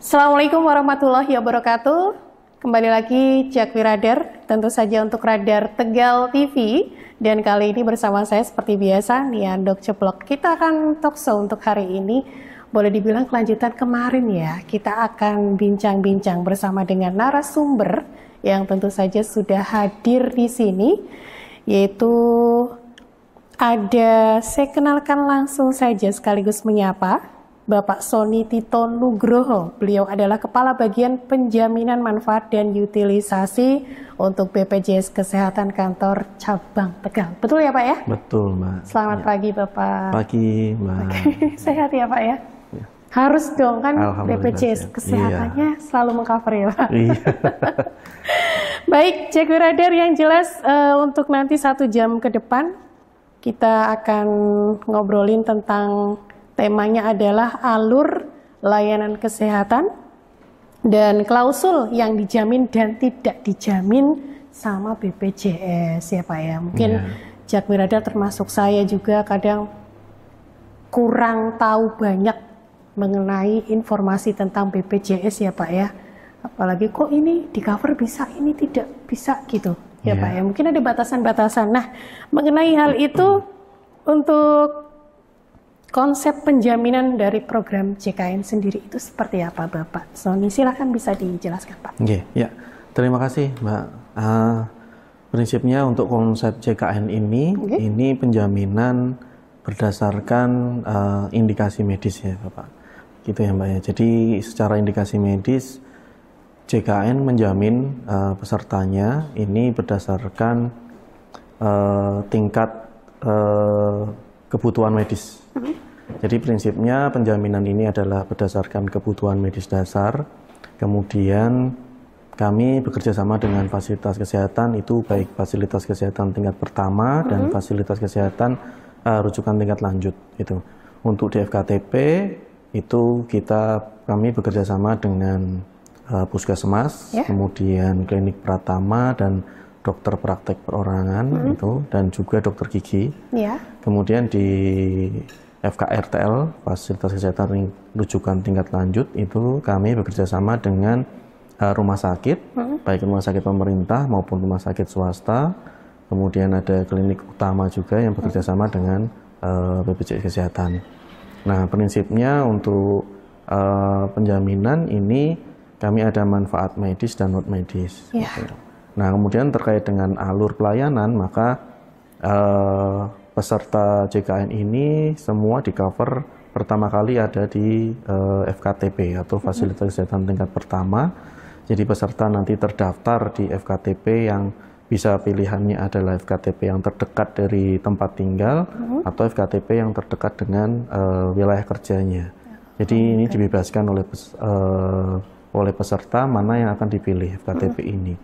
Assalamualaikum warahmatullahi wabarakatuh. Kembali lagi Jakwi Radar, tentu saja untuk Radar Tegal TV. Dan kali ini bersama saya seperti biasa, Nia Dok Ceplok. Kita akan talkshow untuk hari ini. Boleh dibilang kelanjutan kemarin ya. Kita akan bincang-bincang bersama dengan narasumber yang tentu saja sudah hadir di sini. Yaitu saya kenalkan langsung saja sekaligus menyapa Bapak Sony Tito Nugroho. Beliau adalah Kepala Bagian Penjaminan Manfaat dan Utilisasi untuk BPJS Kesehatan Kantor Cabang Tegal. Betul ya Pak ya? Betul Mbak. Selamat pagi Bapak. Pagi Mbak. Sehat ya Pak ya? Ya. Harus dong kan BPJS Kesehatannya selalu mengcover ya Pak? Iya. Baik, Jakwi Radar yang jelas untuk nanti 1 jam ke depan kita akan ngobrolin tentang temanya adalah alur layanan kesehatan dan klausul yang dijamin dan tidak dijamin sama BPJS ya Pak ya. Mungkin Jakwi Radar termasuk saya juga kadang kurang tahu banyak mengenai informasi tentang BPJS ya Pak ya. Apalagi kok ini di cover bisa, ini tidak bisa gitu ya Pak ya. Mungkin ada batasan-batasan. Nah, mengenai hal itu untuk konsep penjaminan dari program JKN sendiri itu seperti apa Bapak Sony? Silakan bisa dijelaskan Pak. Ya, terima kasih Mbak. Prinsipnya untuk konsep JKN ini penjaminan berdasarkan indikasi medis ya Bapak. Gitu ya Mbak ya. Jadi secara indikasi medis JKN menjamin pesertanya ini berdasarkan tingkat kebutuhan medis. Jadi prinsipnya penjaminan ini adalah berdasarkan kebutuhan medis dasar. Kemudian kami bekerja sama dengan fasilitas kesehatan, itu baik fasilitas kesehatan tingkat pertama dan fasilitas kesehatan rujukan tingkat lanjut. Itu untuk di FKTP itu kami bekerja sama dengan puskesmas, kemudian klinik Pratama dan dokter praktek perorangan itu, dan juga dokter gigi. Kemudian di FKRTL, fasilitas kesehatan rujukan tingkat lanjut, itu kami bekerja sama dengan rumah sakit, baik rumah sakit pemerintah maupun rumah sakit swasta. Kemudian ada klinik utama juga yang bekerja sama dengan BPJS Kesehatan. Nah, prinsipnya untuk penjaminan ini kami ada manfaat medis dan non medis. Nah, kemudian terkait dengan alur pelayanan, maka peserta JKN ini semua di cover pertama kali ada di FKTP atau fasilitas kesehatan tingkat pertama. Jadi peserta nanti terdaftar di FKTP yang bisa pilihannya adalah FKTP yang terdekat dari tempat tinggal atau FKTP yang terdekat dengan wilayah kerjanya. Jadi ini dibebaskan oleh peserta mana yang akan dipilih FKTP ini.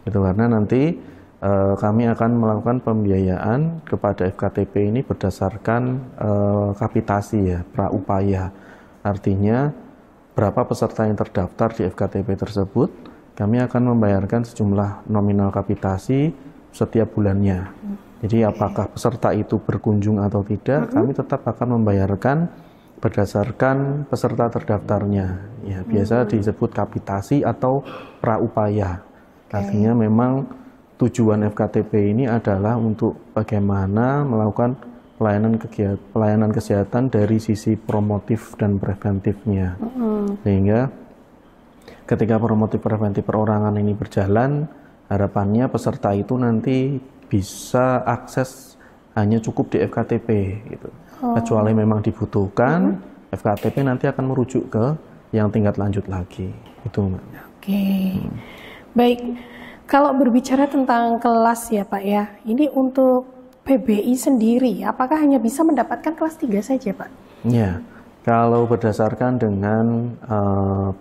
Itu karena nanti kami akan melakukan pembiayaan kepada FKTP ini berdasarkan kapitasi ya, praupaya. Artinya berapa peserta yang terdaftar di FKTP tersebut, kami akan membayarkan sejumlah nominal kapitasi setiap bulannya. Jadi apakah peserta itu berkunjung atau tidak, kami tetap akan membayarkan berdasarkan peserta terdaftarnya. Ya, biasa disebut kapitasi atau praupaya. Artinya memang tujuan FKTP ini adalah untuk bagaimana melakukan pelayanan kesehatan dari sisi promotif dan preventifnya. Sehingga ketika promotif preventif perorangan ini berjalan, harapannya peserta itu nanti bisa akses hanya cukup di FKTP gitu. Kecuali memang dibutuhkan, FKTP nanti akan merujuk ke yang tingkat lanjut lagi. Itu Mbak. Baik. Kalau berbicara tentang kelas ya Pak ya, ini untuk PBI sendiri, apakah hanya bisa mendapatkan kelas 3 saja Pak? Ya, kalau berdasarkan dengan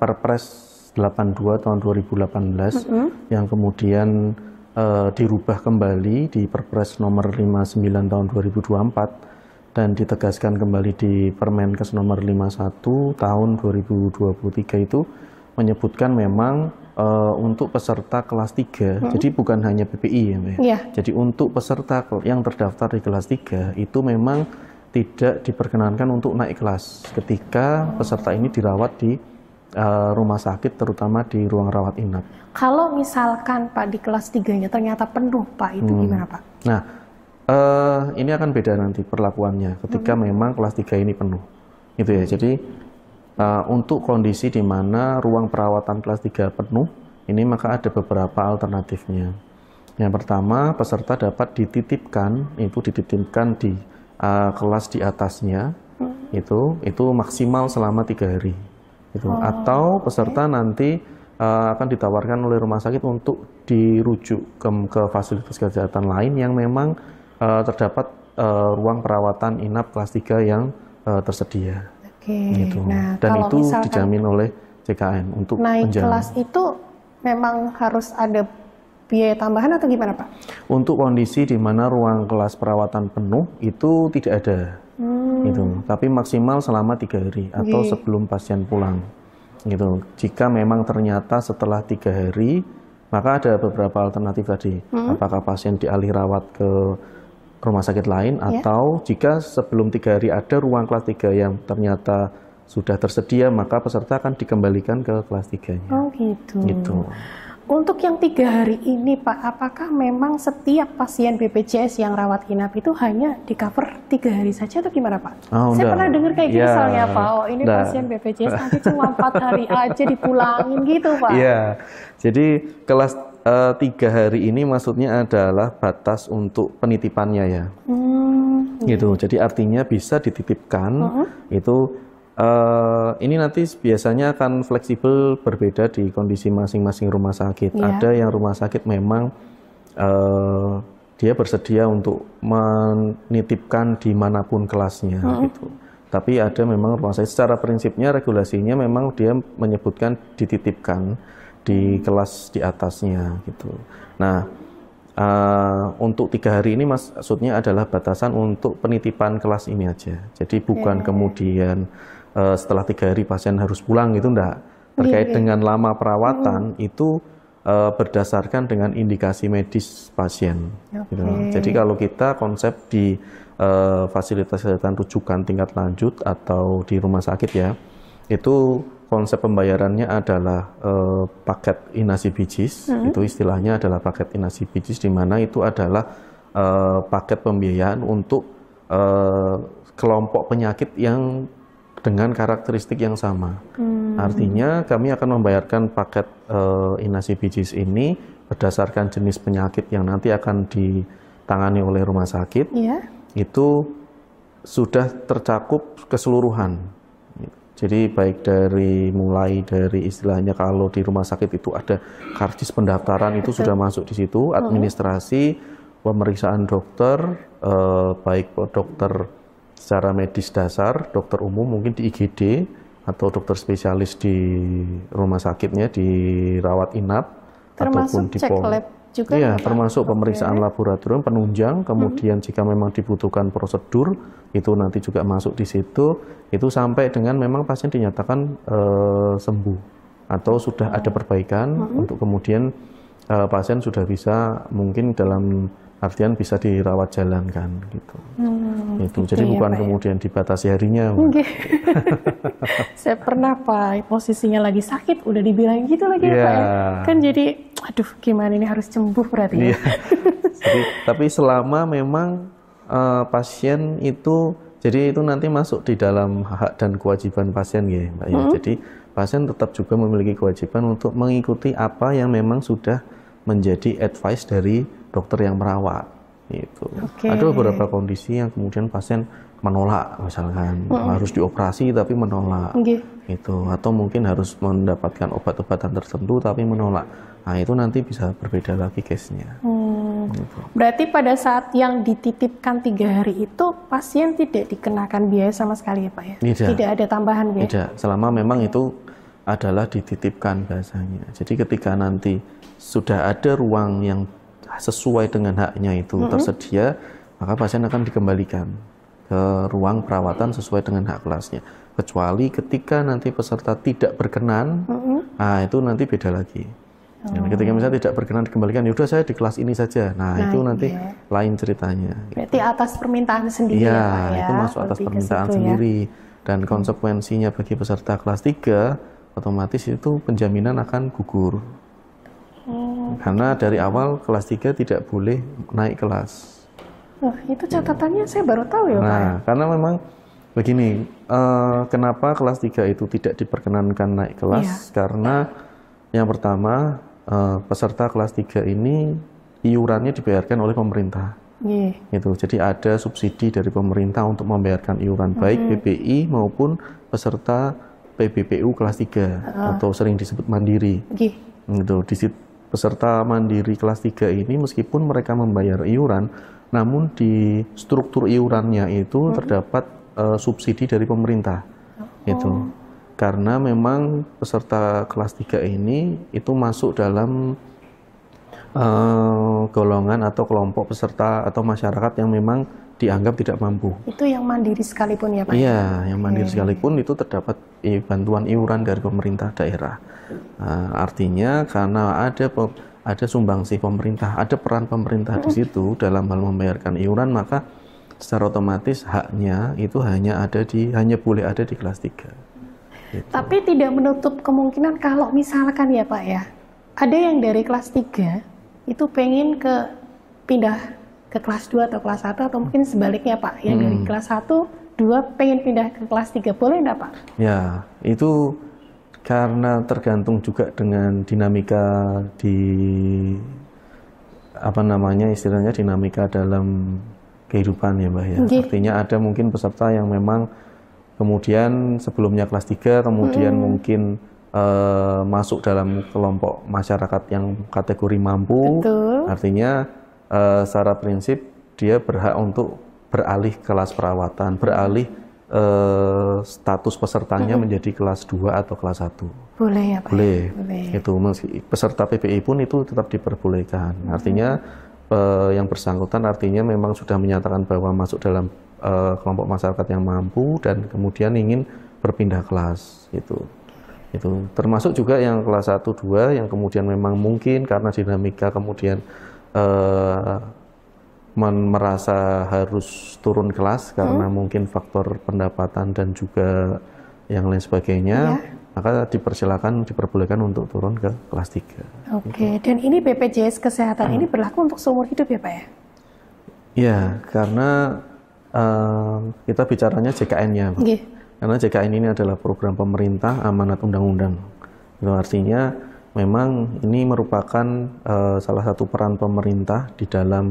Perpres 82 tahun 2018 yang kemudian dirubah kembali di Perpres nomor 59 tahun 2024 dan ditegaskan kembali di Permenkes nomor 51 tahun 2023 itu menyebutkan memang untuk peserta kelas 3, jadi bukan hanya PPI ya Mbak. Jadi untuk peserta yang terdaftar di kelas 3 itu memang tidak diperkenankan untuk naik kelas ketika peserta ini dirawat di rumah sakit, terutama di ruang rawat inap. Kalau misalkan Pak di kelas 3-nya ternyata penuh Pak, itu gimana Pak? Nah, ini akan beda nanti perlakuannya ketika memang kelas 3 ini penuh. Gitu ya. Jadi untuk kondisi di mana ruang perawatan kelas 3 penuh, ini maka ada beberapa alternatifnya. Yang pertama, peserta dapat dititipkan di kelas di atasnya, itu maksimal selama 3 hari. Gitu. Atau peserta nanti akan ditawarkan oleh rumah sakit untuk dirujuk ke fasilitas kesehatan lain yang memang terdapat ruang perawatan inap kelas 3 yang tersedia. Gitu. Nah, dan itu dijamin oleh JKN untuk naik menjamin. Kelas itu memang harus ada biaya tambahan atau gimana Pak? Untuk kondisi di mana ruang kelas perawatan penuh itu tidak ada, gitu. Tapi maksimal selama 3 hari atau sebelum pasien pulang. Gitu. Jika memang ternyata setelah 3 hari, maka ada beberapa alternatif tadi. Apakah pasien dialih rawat ke rumah sakit lain, atau jika sebelum 3 hari ada ruang kelas 3 yang ternyata sudah tersedia, maka peserta akan dikembalikan ke kelas 3-nya. Oh gitu. Untuk yang 3 hari ini Pak, apakah memang setiap pasien BPJS yang rawat inap itu hanya di cover 3 hari saja atau gimana Pak? Saya pernah dengar kayak gitu soalnya Pak, ini pasien BPJS nanti cuma 4 hari aja dipulangin gitu Pak. Iya, jadi kelas 3 hari ini maksudnya adalah batas untuk penitipannya ya. Gitu, jadi artinya bisa dititipkan, ini nanti biasanya akan fleksibel berbeda di kondisi masing-masing rumah sakit. Ada yang rumah sakit memang dia bersedia untuk menitipkan dimanapun kelasnya, gitu. Tapi ada memang rumah sakit secara prinsipnya regulasinya memang dia menyebutkan dititipkan di kelas di atasnya, gitu. Nah, untuk 3 hari ini maksudnya adalah batasan untuk penitipan kelas ini aja. Jadi bukan kemudian setelah 3 hari pasien harus pulang, itu enggak. Terkait dengan lama perawatan itu berdasarkan dengan indikasi medis pasien. Gitu. Jadi kalau kita konsep di fasilitas kesehatan rujukan tingkat lanjut atau di rumah sakit ya, itu konsep pembayarannya adalah paket inasi bijis. Itu istilahnya adalah paket inasi bijis, di mana itu adalah paket pembiayaan untuk kelompok penyakit yang dengan karakteristik yang sama. Artinya kami akan membayarkan paket inasi bijis ini berdasarkan jenis penyakit yang nanti akan ditangani oleh rumah sakit. Itu sudah tercakup keseluruhan. Jadi baik mulai dari istilahnya kalau di rumah sakit itu ada karcis pendaftaran, itu sudah masuk di situ, administrasi, pemeriksaan dokter, baik dokter secara medis dasar, dokter umum mungkin di IGD, atau dokter spesialis di rumah sakitnya, di rawat inap, ataupun di lab juga. Iya, termasuk pemeriksaan laboratorium, penunjang, kemudian jika memang dibutuhkan prosedur, itu nanti juga masuk di situ, itu sampai dengan memang pasien dinyatakan sembuh, atau sudah ada perbaikan, untuk kemudian pasien sudah bisa mungkin dalam artian bisa dirawat jalan kan gitu. Itu jadi bukan kemudian dibatasi harinya. Saya pernah Pak, posisinya lagi sakit udah dibilang gitu lagi ya Pak ya. Kan jadi aduh gimana ini harus sembuh berarti ya. Jadi, tapi selama memang pasien itu, jadi itu nanti masuk di dalam hak dan kewajiban pasien ya Mbak ya. Jadi pasien tetap juga memiliki kewajiban untuk mengikuti apa yang memang sudah menjadi advice dari dokter yang merawat. Gitu. Ada beberapa kondisi yang kemudian pasien menolak, misalkan harus dioperasi tapi menolak, gitu. Atau mungkin harus mendapatkan obat-obatan tertentu tapi menolak. Nah itu nanti bisa berbeda lagi case-nya. Gitu. Berarti pada saat yang dititipkan 3 hari itu pasien tidak dikenakan biaya sama sekali ya Pak ya? Tidak ada tambahan biaya? Tidak, selama memang itu adalah dititipkan bahasanya. Jadi ketika nanti sudah ada ruang yang sesuai dengan haknya itu tersedia, maka pasien akan dikembalikan ke ruang perawatan sesuai dengan hak kelasnya. Kecuali ketika nanti peserta tidak berkenan, nah itu nanti beda lagi. Ketika misalnya tidak berkenan dikembalikan, yaudah saya di kelas ini saja. Nah itu nanti lain ceritanya. Berarti atas permintaan sendiri ya Pak ya? Itu masuk atas permintaan sendiri. Dan konsekuensinya bagi peserta kelas 3, otomatis itu penjaminan akan gugur. Karena dari awal kelas 3 tidak boleh naik kelas. Oh, itu catatannya saya baru tahu ya Pak. Nah, karena memang begini, kenapa kelas 3 itu tidak diperkenankan naik kelas? Karena yang pertama, peserta kelas 3 ini iurannya dibayarkan oleh pemerintah. Gitu. Jadi ada subsidi dari pemerintah untuk membayarkan iuran, baik PBI maupun peserta PBPU kelas 3 atau sering disebut mandiri. Gitu. Peserta mandiri kelas 3 ini meskipun mereka membayar iuran, namun di struktur iurannya itu terdapat subsidi dari pemerintah. Gitu. Karena memang peserta kelas 3 ini itu masuk dalam golongan atau kelompok peserta atau masyarakat yang memang dianggap tidak mampu. Itu yang mandiri sekalipun ya Pak? Iya, yang mandiri sekalipun itu terdapat bantuan iuran dari pemerintah daerah. Artinya karena ada sumbangsih pemerintah, ada peran pemerintah di situ dalam hal membayarkan iuran, maka secara otomatis haknya itu hanya boleh ada di kelas 3. Gitu. Tapi tidak menutup kemungkinan kalau misalkan ya Pak ya, ada yang dari kelas 3 itu pengen pindah ke kelas 2 atau kelas 1 atau mungkin sebaliknya Pak, yang dari kelas 1, 2 pengen pindah ke kelas 3, boleh enggak Pak? Ya, itu karena tergantung juga dengan dinamika istilahnya dinamika dalam kehidupan ya Mbak ya. Artinya ada mungkin peserta yang memang kemudian sebelumnya kelas 3, kemudian mungkin masuk dalam kelompok masyarakat yang kategori mampu. Betul. Artinya secara prinsip dia berhak untuk beralih kelas perawatan, beralih status pesertanya menjadi kelas 2 atau kelas 1. Boleh ya Pak? Boleh. Itu peserta PPI pun itu tetap diperbolehkan. Artinya yang bersangkutan artinya memang sudah menyatakan bahwa masuk dalam kelompok masyarakat yang mampu dan kemudian ingin berpindah kelas itu termasuk juga yang kelas 1, 2 yang kemudian memang mungkin karena dinamika kemudian merasa harus turun kelas karena mungkin faktor pendapatan dan juga yang lain sebagainya, maka diperbolehkan untuk turun ke kelas 3. Oke, gitu. Dan ini BPJS Kesehatan ini berlaku untuk seumur hidup ya Pak ya? Ya, karena kita bicaranya JKN-nya Pak. Karena JKN ini adalah program pemerintah amanat undang-undang. Itu artinya memang ini merupakan salah satu peran pemerintah di dalam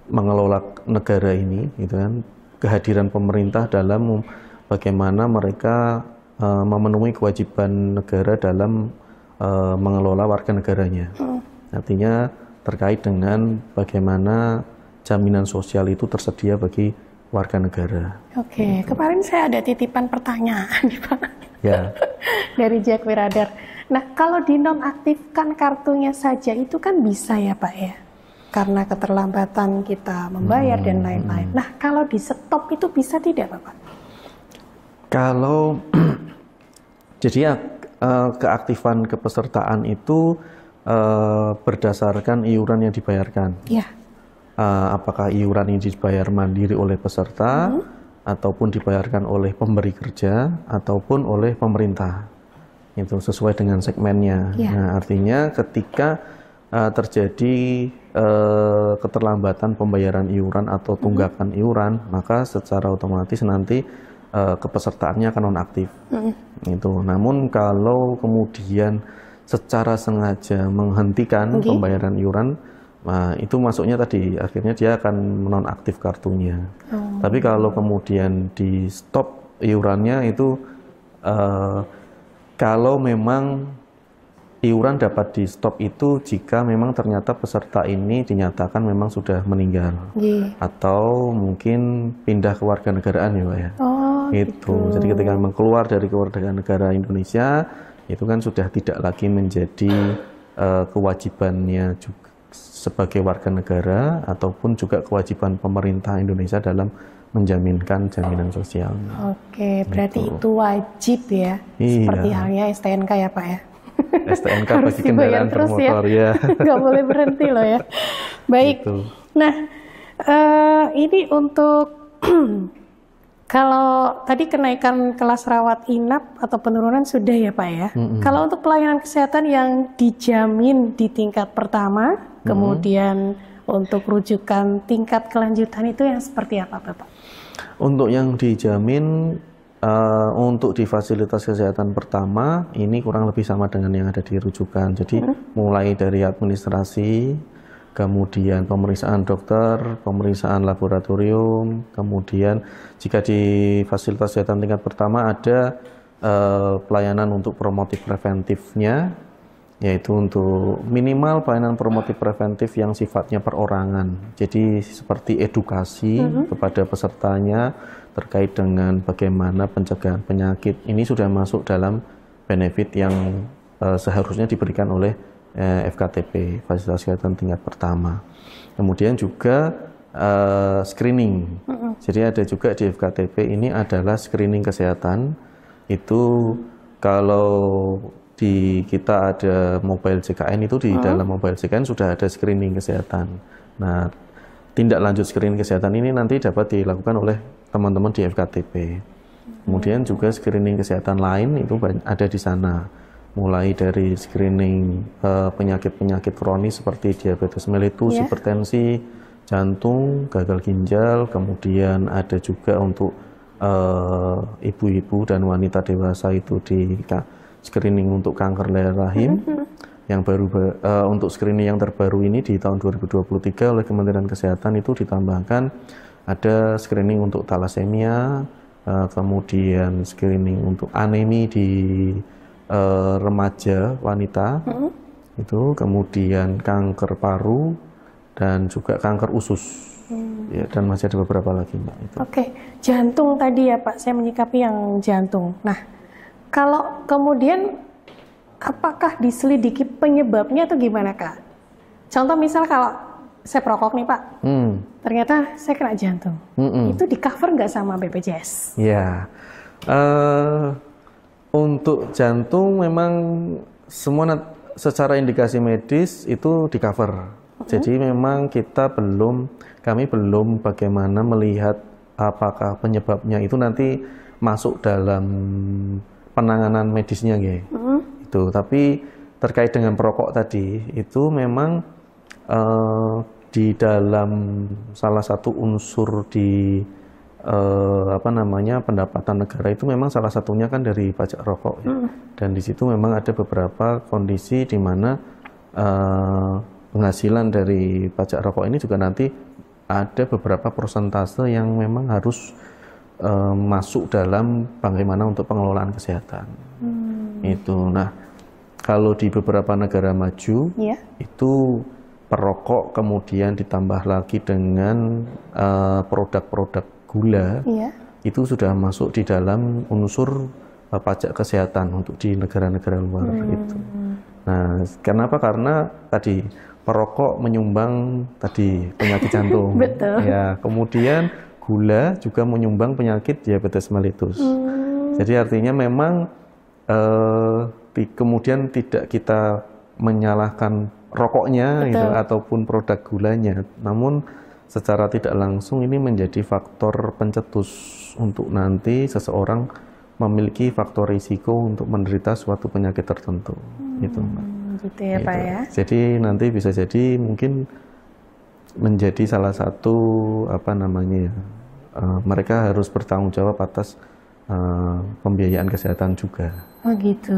mengelola negara ini, gitu kan. Kehadiran pemerintah dalam bagaimana mereka memenuhi kewajiban negara dalam mengelola warga negaranya. Artinya terkait dengan bagaimana jaminan sosial itu tersedia bagi warga negara. Oke, kemarin saya ada titipan pertanyaan nih Pak. Ya. Dari Jack Wiradar. Nah, kalau dinonaktifkan kartunya saja itu kan bisa ya Pak ya? Karena keterlambatan kita membayar dan lain-lain. Nah, kalau di stop itu bisa tidak Bapak? Kalau jadi ya keaktifan kepesertaan itu berdasarkan iuran yang dibayarkan. Iya. Apakah iuran ini dibayar mandiri oleh peserta ataupun dibayarkan oleh pemberi kerja ataupun oleh pemerintah. Itu sesuai dengan segmennya. Nah, artinya ketika terjadi keterlambatan pembayaran iuran atau tunggakan iuran, maka secara otomatis nanti kepesertaannya akan nonaktif. Itu. Namun kalau kemudian secara sengaja menghentikan pembayaran iuran, nah, itu masuknya tadi, akhirnya dia akan menonaktif kartunya. Tapi kalau kemudian di stop iurannya itu, kalau memang iuran dapat di stop itu jika memang ternyata peserta ini dinyatakan memang sudah meninggal. Atau mungkin pindah ke warga negaraan ya Pak ya. Gitu. Jadi ketika memang keluar dari kewarganegara Indonesia, itu kan sudah tidak lagi menjadi kewajibannya juga sebagai warga negara ataupun juga kewajiban pemerintah Indonesia dalam menjaminkan jaminan sosial. Oke, berarti itu wajib ya, seperti halnya STNK ya Pak ya? STNK bagi kendaraan bermotor ya. Nggak boleh berhenti loh ya. Baik, gitu. Nah ini untuk Kalau tadi kenaikan kelas rawat inap atau penurunan sudah ya Pak ya. Kalau untuk pelayanan kesehatan yang dijamin di tingkat pertama, kemudian untuk rujukan tingkat kelanjutan itu yang seperti apa Pak? Untuk yang dijamin untuk di fasilitas kesehatan pertama ini kurang lebih sama dengan yang ada di rujukan. Jadi mulai dari administrasi, kemudian pemeriksaan dokter, pemeriksaan laboratorium, kemudian jika di fasilitas kesehatan tingkat pertama ada pelayanan untuk promotif preventifnya, yaitu untuk minimal pelayanan promotif preventif yang sifatnya perorangan. Jadi seperti edukasi kepada pesertanya terkait dengan bagaimana pencegahan penyakit. Ini sudah masuk dalam benefit yang seharusnya diberikan oleh FKTP, fasilitas kesehatan tingkat pertama. Kemudian juga screening. Jadi ada juga di FKTP ini adalah screening kesehatan. Itu kalau di kita ada mobile JKN itu di dalam mobile JKN sudah ada screening kesehatan. Nah, tindak lanjut screening kesehatan ini nanti dapat dilakukan oleh teman-teman di FKTP. Kemudian juga screening kesehatan lain itu ada di sana. Mulai dari screening penyakit-penyakit kronis seperti diabetes mellitus, hipertensi, jantung, gagal ginjal, kemudian ada juga untuk ibu-ibu dan wanita dewasa itu di screening untuk kanker leher rahim. Yang baru untuk screening yang terbaru ini di tahun 2023 oleh Kementerian Kesehatan itu ditambahkan ada screening untuk thalassemia, kemudian screening untuk anemi di remaja wanita, itu kemudian kanker paru dan juga kanker usus. Ya, dan masih ada beberapa lagi Mbak. Oke, jantung tadi ya Pak, saya menyikapi yang jantung. Nah, kalau kemudian apakah diselidiki penyebabnya atau gimana Kak? Contoh misal kalau saya perokok nih Pak, ternyata saya kena jantung, itu di cover nggak sama BPJS? Ya, untuk jantung memang semua secara indikasi medis itu di cover. Jadi memang kami belum bagaimana melihat apakah penyebabnya itu nanti masuk dalam penanganan medisnya itu. Tapi terkait dengan perokok tadi itu memang di dalam salah satu unsur di pendapatan negara itu memang salah satunya kan dari pajak rokok ya. Dan di situ memang ada beberapa kondisi di mana penghasilan dari pajak rokok ini juga nanti ada beberapa persentase yang memang harus masuk dalam bagaimana untuk pengelolaan kesehatan. Itu. Nah, kalau di beberapa negara maju itu perokok kemudian ditambah lagi dengan produk-produk gula, itu sudah masuk di dalam unsur pajak kesehatan untuk di negara-negara luar itu. Nah, kenapa? Karena tadi perokok menyumbang tadi penyakit jantung. Betul. Ya, kemudian gula juga menyumbang penyakit diabetes mellitus. Jadi artinya memang kemudian tidak kita menyalahkan rokoknya gitu, ataupun produk gulanya, namun secara tidak langsung ini menjadi faktor pencetus untuk nanti seseorang memiliki faktor risiko untuk menderita suatu penyakit tertentu. Gitu, Mbak. Gitu ya, Pak ya. Jadi nanti bisa jadi mungkin menjadi salah satu mereka harus bertanggung jawab atas pembiayaan kesehatan juga. Oh gitu.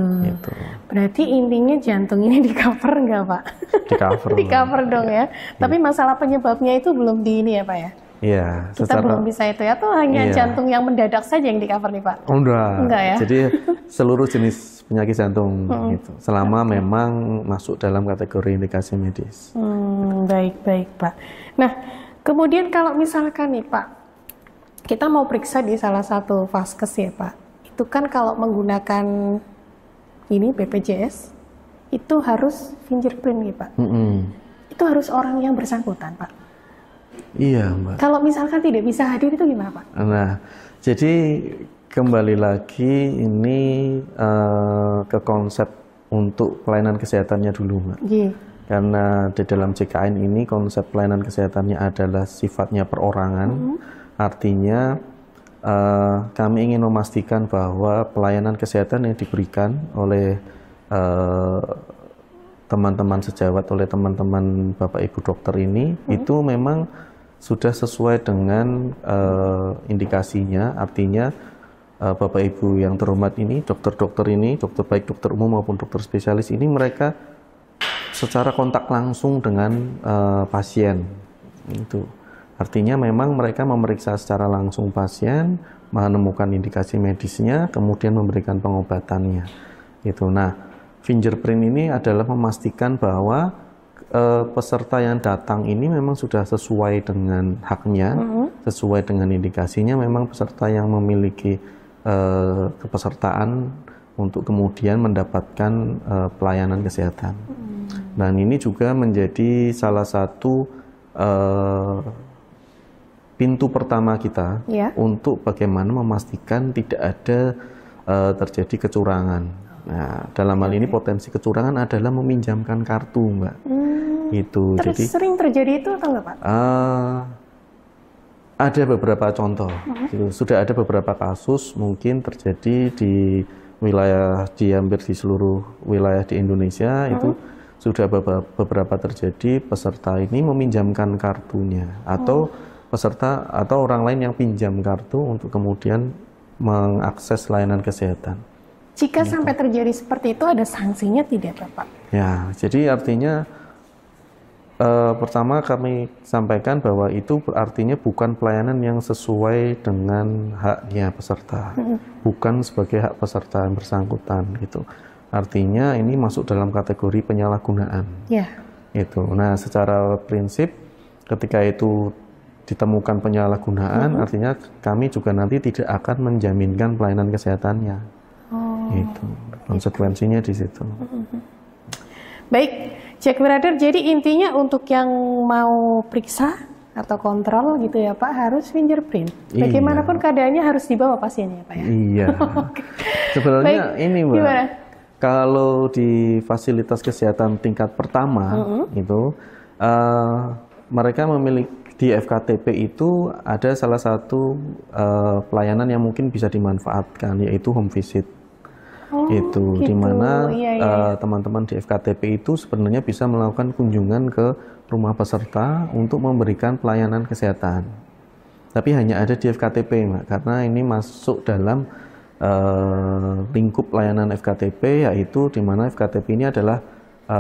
Berarti intinya jantung ini di cover nggak Pak? Di cover. Di cover dong ya. Tapi masalah penyebabnya itu belum di ini ya Pak ya? Iya. Kita belum bisa itu ya, atau hanya jantung yang mendadak saja yang di cover nih Pak? Enggak ya? Jadi seluruh jenis penyakit jantung gitu. Selama memang masuk dalam kategori indikasi medis. Baik Pak. Nah, kemudian kalau misalkan nih Pak, kita mau periksa di salah satu vaskes ya Pak, itu kan kalau menggunakan ini BPJS, itu harus fingerprint nih Pak. Itu harus orang yang bersangkutan Pak. Iya Mbak. Kalau misalkan tidak bisa hadir itu gimana Pak? Nah, jadi kembali lagi ini ke konsep untuk pelayanan kesehatannya dulu Mbak. Karena di dalam JKN ini konsep pelayanan kesehatannya adalah sifatnya perorangan. Artinya kami ingin memastikan bahwa pelayanan kesehatan yang diberikan oleh teman-teman sejawat, oleh teman-teman Bapak Ibu dokter ini itu memang sudah sesuai dengan indikasinya. Artinya Bapak Ibu yang terhormat ini, dokter-dokter ini, dokter baik dokter umum maupun dokter spesialis ini, mereka secara kontak langsung dengan pasien. Itu artinya memang mereka memeriksa secara langsung pasien, menemukan indikasi medisnya, kemudian memberikan pengobatannya. Itu. Nah, fingerprint ini adalah memastikan bahwa peserta yang datang ini memang sudah sesuai dengan haknya, sesuai dengan indikasinya, memang peserta yang memiliki kepesertaan untuk kemudian mendapatkan pelayanan kesehatan. Dan ini juga menjadi salah satu pintu pertama kita untuk bagaimana memastikan tidak ada terjadi kecurangan. Nah, dalam hal ini potensi kecurangan adalah meminjamkan kartu, Mbak. Itu. Jadi sering terjadi itu atau enggak, Pak? Ada beberapa contoh. Gitu. Sudah ada beberapa kasus mungkin terjadi di wilayah, di hampir di seluruh wilayah di Indonesia. Itu sudah beberapa terjadi peserta ini meminjamkan kartunya atau peserta atau orang lain yang pinjam kartu untuk kemudian mengakses layanan kesehatan. Jika sampai terjadi seperti itu, ada sanksinya tidak, Bapak? Ya, jadi artinya pertama kami sampaikan bahwa itu artinya bukan pelayanan yang sesuai dengan haknya peserta, bukan sebagai hak peserta yang bersangkutan gitu. Artinya ini masuk dalam kategori penyalahgunaan. Itu. Nah, secara prinsip ketika itu ditemukan penyalahgunaan, artinya kami juga nanti tidak akan menjaminkan pelayanan kesehatannya. Itu konsekuensinya di situ. Baik, Jack Brother. Jadi intinya untuk yang mau periksa atau kontrol gitu ya, Pak, harus fingerprint. Bagaimanapun keadaannya harus dibawa pasiennya, Pak ya. Iya. Sebenarnya ini, Mbak. Gimana? Kalau di fasilitas kesehatan tingkat pertama itu mereka memiliki di FKTP itu ada salah satu pelayanan yang mungkin bisa dimanfaatkan, yaitu home visit. Itu gitu. Dimana teman-teman di FKTP itu sebenarnya bisa melakukan kunjungan ke rumah peserta untuk memberikan pelayanan kesehatan. Tapi hanya ada di FKTP, Mbak, karena ini masuk dalam lingkup layanan FKTP, yaitu di mana FKTP ini adalah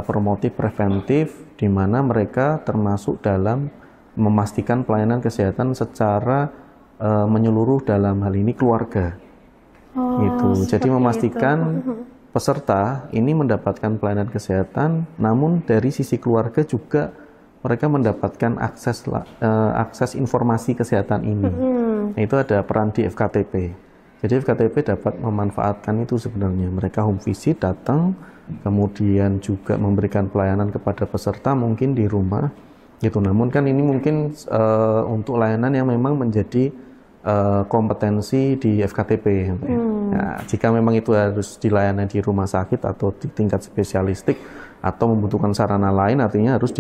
promotif preventif, di mana mereka termasuk dalam memastikan pelayanan kesehatan secara menyeluruh, dalam hal ini keluarga. Gitu. Jadi memastikan peserta ini mendapatkan pelayanan kesehatan, namun dari sisi keluarga juga mereka mendapatkan akses informasi kesehatan ini. Nah, itu ada peran di FKTP. Jadi FKTP dapat memanfaatkan itu sebenarnya. Mereka home visit, datang, kemudian juga memberikan pelayanan kepada peserta mungkin di rumah. Gitu. Namun kan ini mungkin untuk layanan yang memang menjadi kompetensi di FKTP. Nah, jika memang itu harus dilayani di rumah sakit atau di tingkat spesialistik atau membutuhkan sarana lain, artinya harus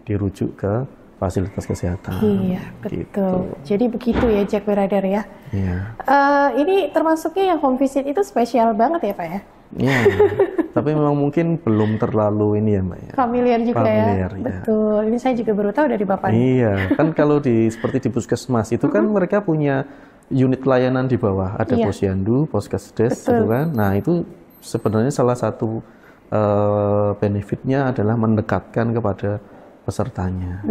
dirujuk ke fasilitas kesehatan. Iya, betul. Gitu. Jadi begitu ya, Jack Brother ya. Iya. Ini termasuknya yang home visit itu spesial banget ya, Pak ya? Iya. Tapi memang mungkin belum terlalu ini ya, Mbak ya. Familiar juga Familiar, ya. Betul. Ini saya juga baru tahu dari Bapak. Iya, kan kalau seperti di puskesmas itu kan mereka punya unit layanan di bawah, ada posyandu, poskesdes, gitu kan. Nah, itu sebenarnya salah satu benefitnya adalah mendekatkan kepada pesertanya.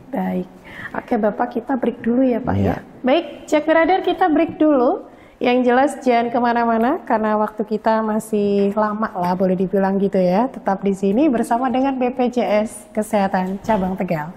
Baik. Oke, Bapak, kita break dulu ya, Pak ya. Baik, Jack Brother, kita break dulu. Yang jelas jangan kemana-mana karena waktu kita masih lama lah, boleh dibilang gitu ya. Tetap di sini bersama dengan BPJS Kesehatan Cabang Tegal.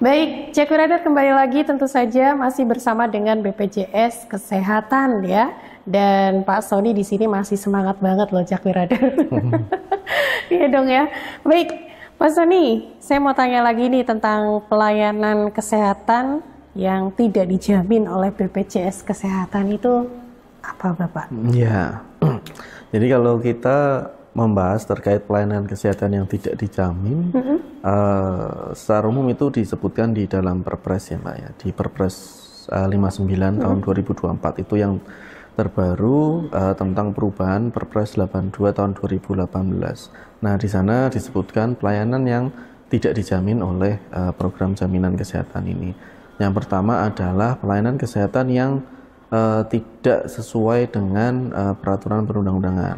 Baik, Jakwiradar kembali lagi tentu saja masih bersama dengan BPJS Kesehatan ya. Dan Pak Sony di sini masih semangat banget loh Jakwiradar. Iya dong ya. Baik, Pak Sony, saya mau tanya lagi nih tentang pelayanan kesehatan yang tidak dijamin oleh BPJS Kesehatan itu apa Bapak? Ya, jadi kalau kita membahas terkait pelayanan kesehatan yang tidak dijamin, secara umum itu disebutkan di dalam Perpres ya Mbak ya, di Perpres 59 tahun 2024 itu yang terbaru tentang perubahan Perpres 82 tahun 2018. Nah di sana disebutkan pelayanan yang tidak dijamin oleh program jaminan kesehatan ini. Yang pertama adalah pelayanan kesehatan yang tidak sesuai dengan peraturan perundang-undangan.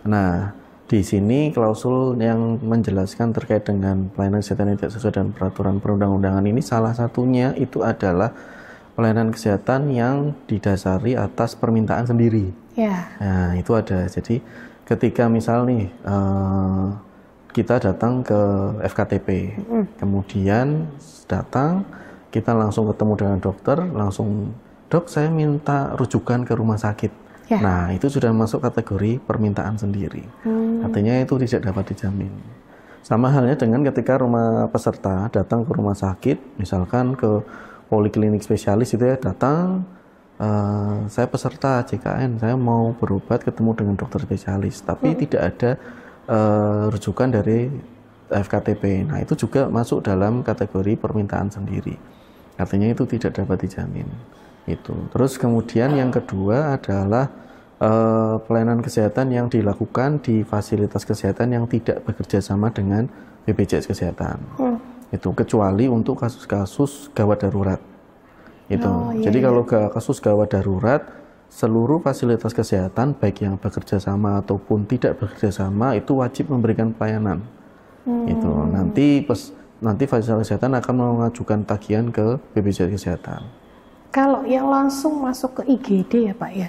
Nah, di sini klausul yang menjelaskan terkait dengan pelayanan kesehatan yang tidak sesuai dengan peraturan perundang-undangan ini salah satunya itu adalah pelayanan kesehatan yang didasari atas permintaan sendiri. Ya. Nah, itu ada. Jadi, ketika misal nih kita datang ke FKTP, kemudian datang, kita langsung ketemu dengan dokter, langsung, dok saya minta rujukan ke rumah sakit. Ya. Nah, itu sudah masuk kategori permintaan sendiri. Artinya itu tidak dapat dijamin. Sama halnya dengan ketika rumah peserta datang ke rumah sakit, misalkan ke poliklinik spesialis itu ya, datang, saya peserta JKN, saya mau berobat ketemu dengan dokter spesialis, tapi tidak ada rujukan dari FKTP. Nah, itu juga masuk dalam kategori permintaan sendiri. Artinya itu tidak dapat dijamin. Itu. Terus kemudian yang kedua adalah pelayanan kesehatan yang dilakukan di fasilitas kesehatan yang tidak bekerja sama dengan BPJS Kesehatan. Itu kecuali untuk kasus-kasus gawat darurat. Itu. Jadi kalau kasus gawat darurat, seluruh fasilitas kesehatan baik yang bekerja sama ataupun tidak bekerja sama itu wajib memberikan pelayanan. Itu. Nanti fasilitas kesehatan akan mengajukan tagihan ke BPJS Kesehatan. Kalau yang langsung masuk ke IGD ya Pak ya,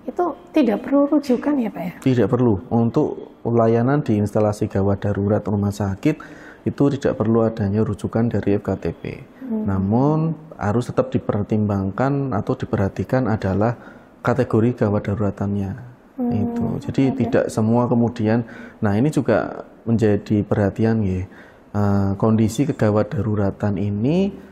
itu tidak perlu rujukan ya Pak ya? Tidak perlu. Untuk layanan di instalasi gawat darurat rumah sakit itu tidak perlu adanya rujukan dari FKTP. Namun harus tetap dipertimbangkan atau diperhatikan adalah kategori gawat daruratannya. Itu. Jadi tidak semua kemudian, nah ini juga menjadi perhatian ya. Kondisi kegawat daruratan ini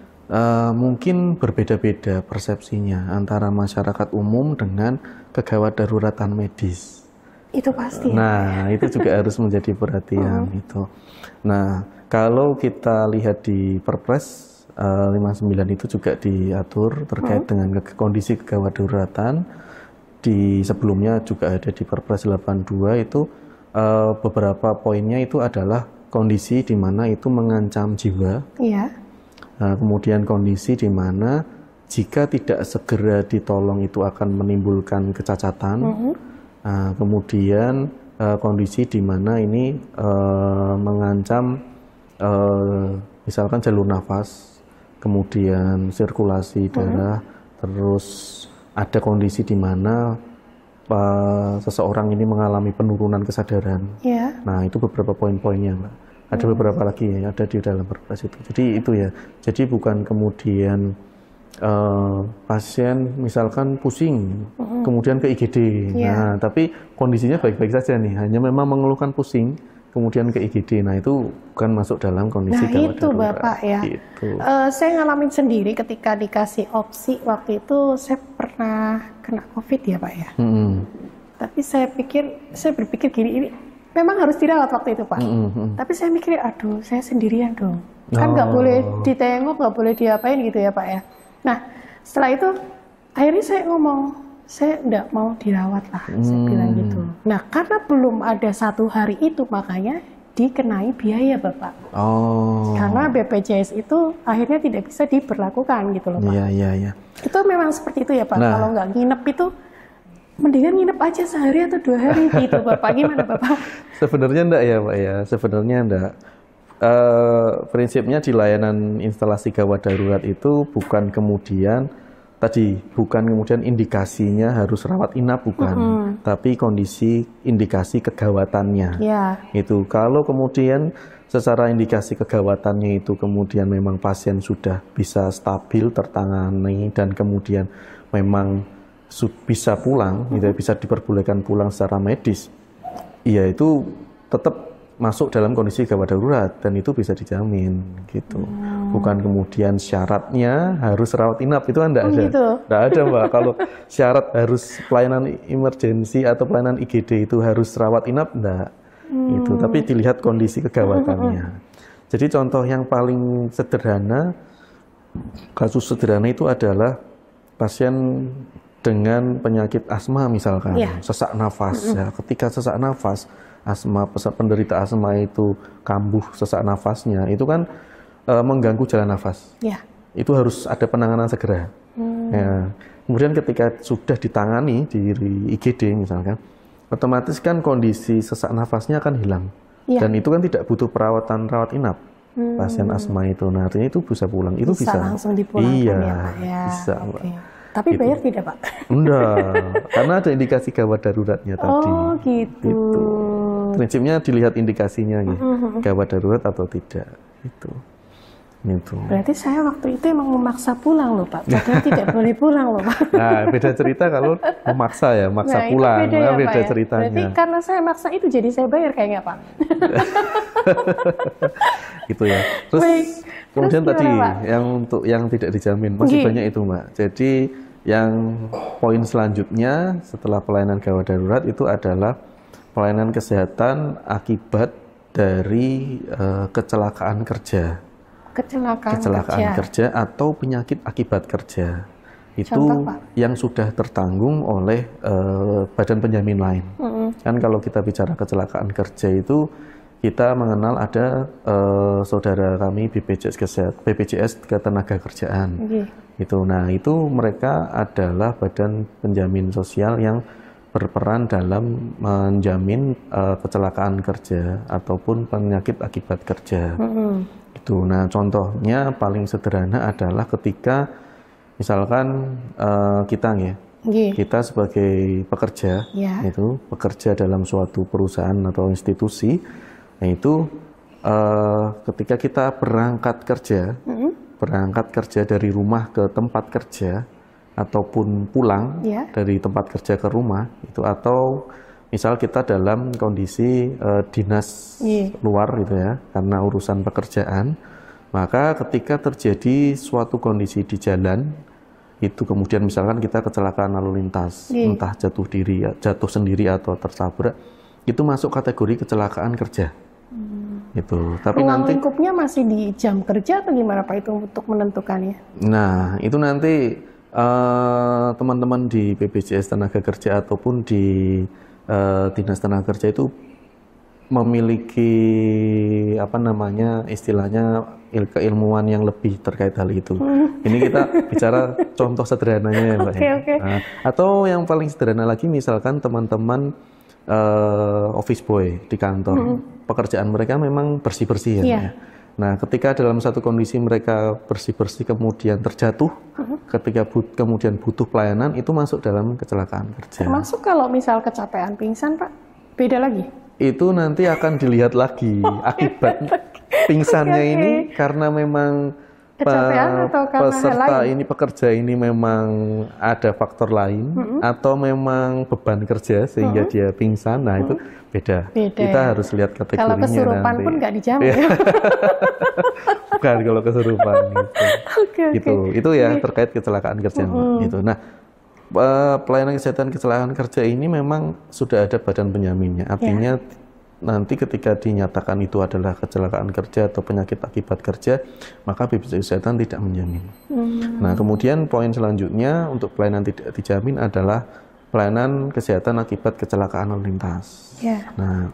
mungkin berbeda-beda persepsinya antara masyarakat umum dengan kegawat daruratan medis. Itu pasti. Nah, itu juga harus menjadi perhatian itu. Nah, kalau kita lihat di Perpres 59 itu juga diatur terkait dengan kondisi kegawat daruratan. Di sebelumnya juga ada di Perpres 82 itu beberapa poinnya itu adalah kondisi di mana itu mengancam jiwa. Iya. Nah, kemudian kondisi di mana jika tidak segera ditolong itu akan menimbulkan kecacatan. Nah, kemudian kondisi di mana ini mengancam misalkan jalur nafas, kemudian sirkulasi darah, terus ada kondisi di mana seseorang ini mengalami penurunan kesadaran. Nah, itu beberapa poin-poinnya, Mbak. Ada beberapa lagi yang ada di dalam Perpres itu. Jadi itu ya. Jadi bukan kemudian pasien misalkan pusing, kemudian ke IGD. Nah, tapi kondisinya baik-baik saja nih. Hanya memang mengeluhkan pusing, kemudian ke IGD. Nah, itu bukan masuk dalam kondisi gawat darurat. Nah, itu Bapak ya. Gitu. Saya ngalamin sendiri ketika dikasih opsi waktu itu saya pernah kena COVID ya Pak ya. Tapi saya berpikir gini, ini memang harus dirawat waktu itu Pak. Tapi saya mikir, aduh saya sendirian dong. Kan nggak boleh ditengok, nggak boleh diapain gitu ya Pak ya. Nah setelah itu akhirnya saya ngomong, saya nggak mau dirawat lah. Saya bilang gitu. Nah karena belum ada 1 hari itu makanya dikenai biaya Bapak. Karena BPJS itu akhirnya tidak bisa diberlakukan gitu loh Pak. Iya. Itu memang seperti itu ya Pak. Kalau nggak nginep itu mendingan nginep aja sehari atau 2 hari gitu Bapak. Gimana Bapak? Sebenarnya enggak ya Pak ya, sebenarnya enggak. Prinsipnya di layanan instalasi gawat darurat itu bukan kemudian tadi bukan kemudian indikasinya harus rawat inap, bukan, tapi kondisi indikasi kegawatannya. Ya. Itu kalau kemudian secara indikasi kegawatannya itu kemudian memang pasien sudah bisa stabil tertangani dan kemudian memang bisa pulang, bisa diperbolehkan pulang secara medis, ya itu tetap masuk dalam kondisi gawat darurat dan itu bisa dijamin gitu. Bukan kemudian syaratnya harus rawat inap, itu kan enggak ada. Gitu. Enggak ada, Mbak. Kalau syarat harus pelayanan emergensi atau pelayanan IGD itu harus rawat inap, enggak. Itu, tapi dilihat kondisi kegawatannya. Jadi contoh yang paling sederhana, kasus sederhana itu adalah pasien dengan penyakit asma misalkan, sesak nafas. Ya, ketika sesak nafas, penderita asma itu kambuh sesak nafasnya, itu kan mengganggu jalan nafas. Itu harus ada penanganan segera. Ya. Kemudian ketika sudah ditangani di IGD misalkan, otomatis kan kondisi sesak nafasnya akan hilang. Dan itu kan tidak butuh perawatan rawat inap. Pasien asma itu, nah artinya itu bisa pulang, itu bisa langsung dipulangkan. Iya, ya, Pak? Ya, bisa, Mbak. Tapi gitu. bayar tidak, Pak? Enggak, karena ada indikasi gawat daruratnya tadi. Oh, gitu. Prinsipnya dilihat indikasinya, ya, gawat darurat atau tidak. Itu. Berarti saya waktu itu emang memaksa pulang loh, Pak. Padahal tidak boleh pulang loh, Pak. Nah, beda cerita kalau memaksa ya, maksa pulang. Beda, beda ya, ceritanya. Berarti karena saya maksa itu jadi saya bayar kayaknya, Pak. Gitu ya. Terus kemudian terus tadi gimana, yang untuk yang tidak dijamin masih banyak itu, Mbak. Jadi yang poin selanjutnya setelah pelayanan gawat darurat itu adalah pelayanan kesehatan akibat dari kecelakaan kerja. Kecelakaan kerja atau penyakit akibat kerja. Itu contoh, yang sudah tertanggung oleh badan penjamin lain. Kan kalau kita bicara kecelakaan kerja itu kita mengenal ada saudara kami BPJS Ketenagakerjaan. Itu, nah itu mereka adalah badan penjamin sosial yang berperan dalam menjamin kecelakaan kerja ataupun penyakit akibat kerja. Itu, nah contohnya paling sederhana adalah ketika misalkan kita sebagai pekerja, itu bekerja dalam suatu perusahaan atau institusi, nah itu ketika kita berangkat kerja dari rumah ke tempat kerja ataupun pulang dari tempat kerja ke rumah itu, atau misal kita dalam kondisi dinas luar gitu ya karena urusan pekerjaan, maka ketika terjadi suatu kondisi di jalan itu kemudian misalkan kita kecelakaan lalu lintas, entah jatuh sendiri atau tertabrak, itu masuk kategori kecelakaan kerja. Itu. Tapi ruang nanti lingkupnya masih di jam kerja atau gimana Pak itu untuk menentukannya? Nah, itu nanti teman-teman di BPJS Tenaga Kerja ataupun di Dinas Tenaga Kerja itu memiliki istilahnya keilmuan yang lebih terkait hal itu. Ini kita bicara contoh sederhananya ya, Mbak. Nah, atau yang paling sederhana lagi misalkan teman-teman office boy di kantor, pekerjaan mereka memang bersih-bersih ya. Nah, ketika dalam satu kondisi mereka bersih-bersih kemudian terjatuh, ketika kemudian butuh pelayanan, itu masuk dalam kecelakaan kerja. Termasuk kalau misal kecapean pingsan, Pak, beda lagi? Itu nanti akan dilihat lagi akibat pingsannya ini karena memang peserta ini, pekerja ini memang ada faktor lain atau memang beban kerja sehingga dia pingsan. Nah, itu beda. Kita harus lihat kategorinya. Kalau kesurupan nanti pun nggak dijamin. Bukan kalau kesurupan gitu. Itu ya terkait kecelakaan kerja. Gitu. Nah, pelayanan kesehatan kecelakaan kerja ini memang sudah ada badan penjaminnya. Artinya nanti ketika dinyatakan itu adalah kecelakaan kerja atau penyakit akibat kerja, maka BPJS Kesehatan tidak menjamin. Nah, kemudian poin selanjutnya untuk pelayanan tidak dijamin adalah pelayanan kesehatan akibat kecelakaan lalu lintas. Nah,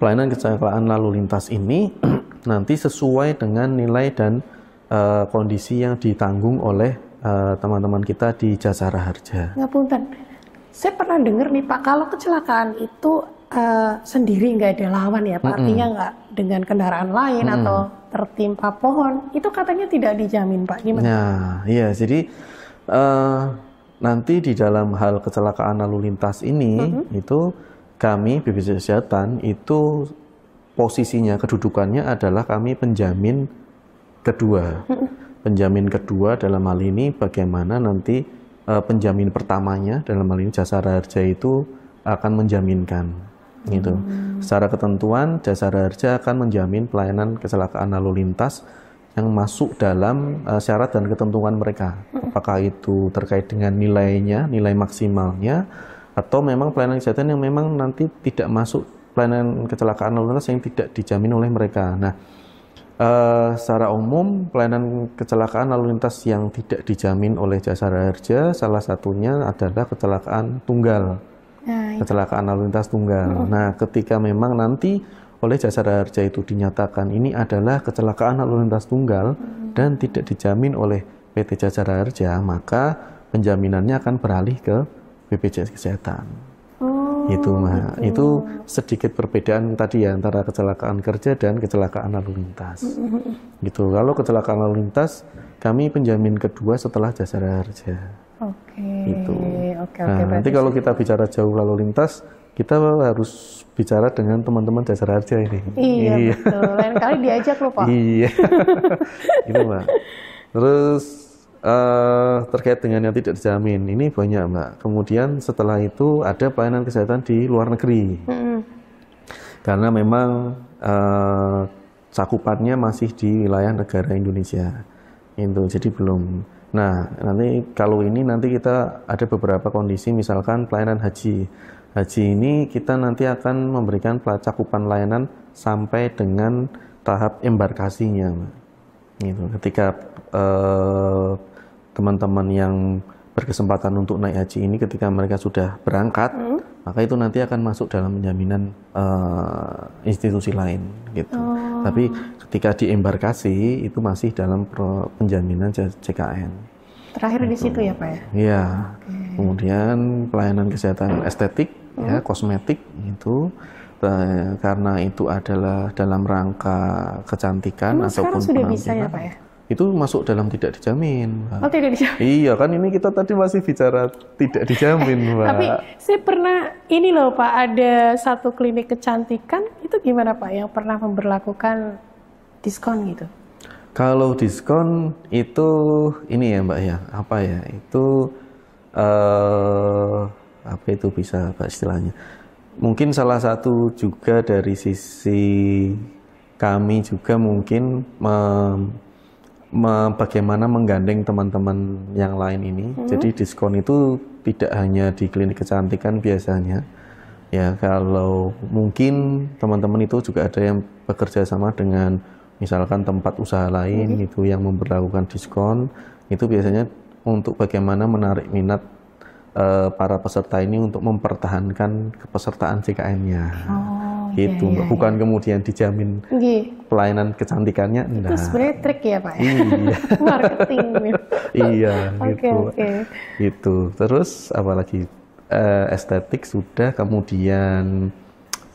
pelayanan kecelakaan lalu lintas ini nanti sesuai dengan nilai dan kondisi yang ditanggung oleh teman-teman kita di Jasara Harja. Ngapunten, saya pernah dengar nih Pak, kalau kecelakaan itu sendiri nggak ada lawan ya Pak, artinya nggak dengan kendaraan lain atau tertimpa pohon, itu katanya tidak dijamin Pak, gimana? Nah, iya, jadi Nanti di dalam hal kecelakaan lalu lintas ini, itu kami BPJS Kesehatan itu posisinya, kedudukannya adalah kami penjamin kedua. Penjamin kedua dalam hal ini bagaimana nanti penjamin pertamanya dalam hal ini Jasara Harja itu akan menjaminkan. Gitu. Secara ketentuan Jasara Harja akan menjamin pelayanan kecelakaan lalu lintas yang masuk dalam syarat dan ketentuan mereka. Apakah itu terkait dengan nilainya, nilai maksimalnya, atau memang pelayanan kesehatan yang memang nanti tidak masuk pelayanan kecelakaan lalu lintas yang tidak dijamin oleh mereka. Nah, secara umum pelayanan kecelakaan lalu lintas yang tidak dijamin oleh Jasara Harja salah satunya adalah kecelakaan tunggal. Kecelakaan lalu lintas tunggal. Nah, ketika memang nanti oleh Jasara Harja itu dinyatakan ini adalah kecelakaan lalu lintas tunggal dan tidak dijamin oleh PT Jasara Harja, maka penjaminannya akan beralih ke BPJS Kesehatan. Itu sedikit perbedaan tadi ya antara kecelakaan kerja dan kecelakaan lalu lintas. Gitu. Kalau kecelakaan lalu lintas, kami penjamin kedua setelah Jasara Harja. Gitu. Nanti kalau kita bicara jauh lalu lintas, kita harus bicara dengan teman-teman Jasara Harja ini. Iya. Betul. Lain kali diajak loh Pak. Iya. Gitu Mbak. Terus terkait dengan yang tidak dijamin, ini banyak Mbak. Kemudian setelah itu ada pelayanan kesehatan di luar negeri. Karena memang cakupannya masih di wilayah negara Indonesia. Itu jadi belum. Nah, nanti kalau ini nanti kita ada beberapa kondisi, misalkan pelayanan haji. Haji ini kita nanti akan memberikan cakupan layanan sampai dengan tahap embarkasinya. Gitu. Ketika teman-teman yang berkesempatan untuk naik haji ini, ketika mereka sudah berangkat, maka itu nanti akan masuk dalam penjaminan institusi lain. Gitu. Tapi ketika di embarkasi itu masih dalam penjaminan JKN. Terakhir di situ ya Pak ya? Iya. Kemudian pelayanan kesehatan estetik, ya, kosmetik itu karena itu adalah dalam rangka kecantikan ataupun sudah bisa ya Pak ya? Itu masuk dalam tidak dijamin. Oh, tidak dijamin. Iya, kan ini kita tadi masih bicara tidak dijamin, Mbak. Tapi saya pernah ini loh Pak, ada satu klinik kecantikan, itu gimana Pak yang pernah memberlakukan diskon gitu? Kalau diskon itu ini ya Mbak ya, apa ya? Itu apa itu bisa Pak istilahnya? Mungkin salah satu juga dari sisi kami juga mungkin bagaimana menggandeng teman-teman yang lain ini. Jadi diskon itu tidak hanya di klinik kecantikan biasanya. Ya, kalau mungkin teman-teman itu juga ada yang bekerja sama dengan misalkan tempat usaha lain itu yang memberlakukan diskon. Itu biasanya untuk bagaimana menarik minat para peserta ini untuk mempertahankan kepesertaan JKN-nya. Gitu, iya. Bukan kemudian dijamin pelayanan kecantikannya. Itu sebenarnya trik ya Pak? Iya. Marketing. Iya, gitu. Gitu. Terus apalagi estetik sudah, kemudian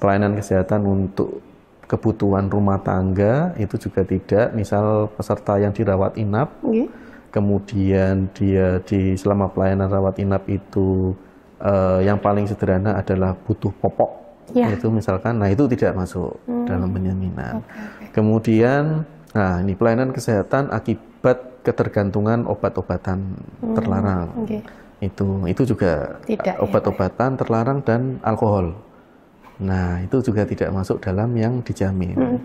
pelayanan kesehatan untuk kebutuhan rumah tangga itu juga tidak. Misal peserta yang dirawat inap, kemudian dia selama pelayanan rawat inap itu yang paling sederhana adalah butuh popok. Itu misalkan, nah itu tidak masuk dalam penjaminan. Kemudian, nah ini pelayanan kesehatan akibat ketergantungan obat-obatan terlarang. Itu juga obat-obatan terlarang dan alkohol. Nah itu juga tidak masuk dalam yang dijamin.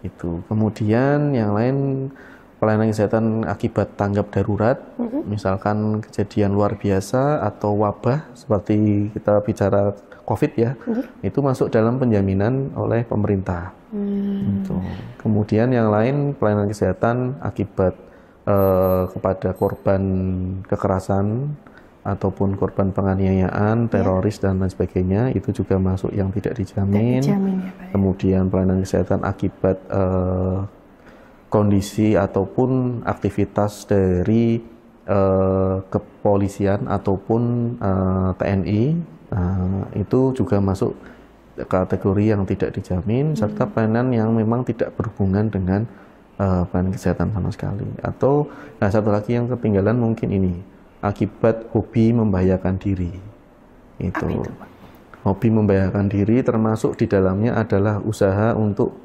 Itu. Kemudian yang lain pelayanan kesehatan akibat tanggap darurat, misalkan kejadian luar biasa atau wabah seperti kita bicara COVID ya, itu masuk dalam penjaminan oleh pemerintah. Gitu. Kemudian yang lain pelayanan kesehatan akibat kepada korban kekerasan ataupun korban penganiayaan, teroris dan lain sebagainya, itu juga masuk yang tidak dijamin. Ya, Pak. Kemudian pelayanan kesehatan akibat kondisi ataupun aktivitas dari kepolisian ataupun TNI. Itu juga masuk kategori yang tidak dijamin, serta pelayanan yang memang tidak berhubungan dengan pelayanan kesehatan sama sekali. Atau satu lagi yang ketinggalan mungkin ini, akibat hobi membahayakan diri. Apa itu, Pak? Hobi membahayakan diri termasuk di dalamnya adalah usaha untuk